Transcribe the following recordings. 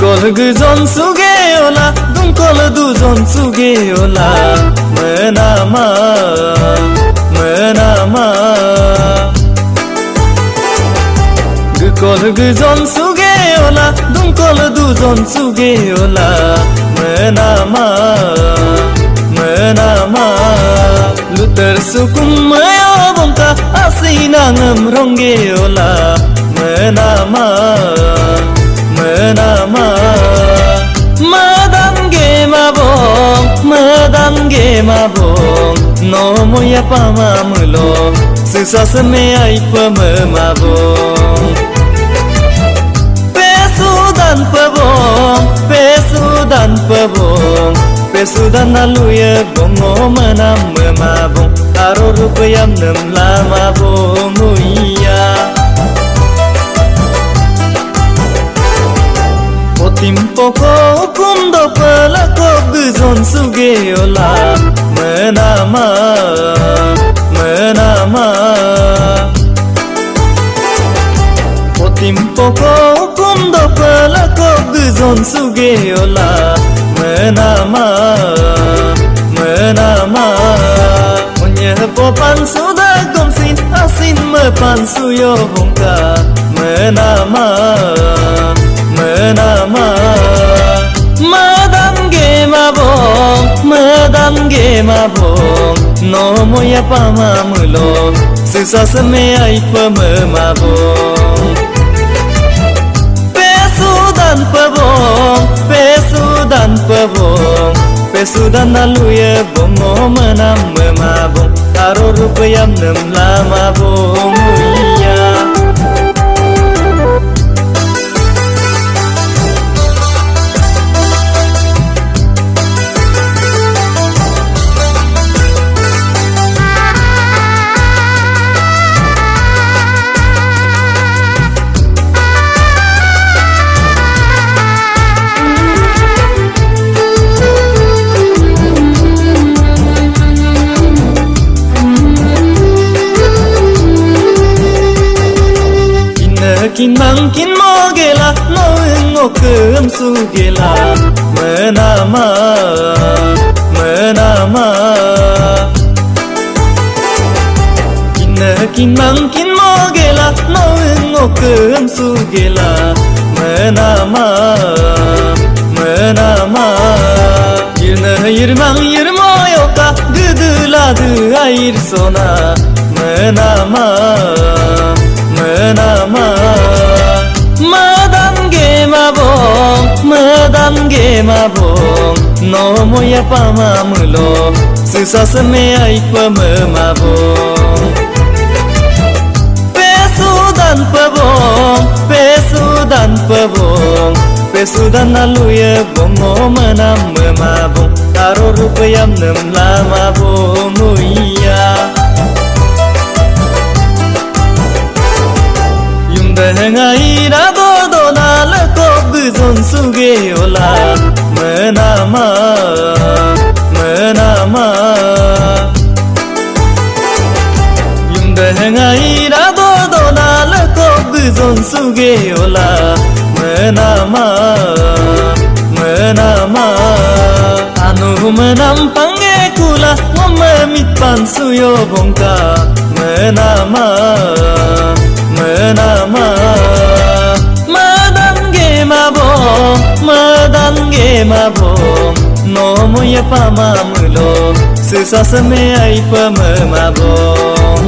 Gukol guzon sugeola Dungkol duzon sugeola Menama Gukol guzon sugeola Dungkol duzon sugeola Menama Luter sukum mayo bongka Asinangam rongeola Menama Madange mabong No moya pamamulo Susas me ay pamamabong Pesudan naluya bongo manam mabong Karo rupayam nem lama bonguya Timpoko kundo pelako guzon sugeola Menama Timpoko kundo pelako guzon sugeola Menama Munye popan suda gomsin asin mepan suyo bongka Menama Madange mabong No moya pamamulo Susas me ay pamamabong Pesudan naluya bongo manam mabong Karo rupayam nem lama bonguya Kin mogela no ngokem sugela Menama Kin mogela no ngokem sugela Menama Yirmoyoka gıdıladu ayır sona Menama Madange mabong No moya pamamulo Susas me ay pamamabong Pesudan naluya bongo manam mabong Karo rupayam nem lama bonguya Dengai rado donal ko guzon sugeola Menama Dengai rado donal ko guzon sugeola Menama Anu menam pange kula Wamamit pansuyo bongka Menama Madange mabong No moya pamamulo Susas me ay pamamabong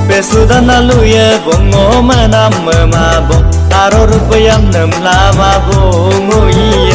Pesudan naluya bongo manam mabong Karo rupayam nem lama bonguya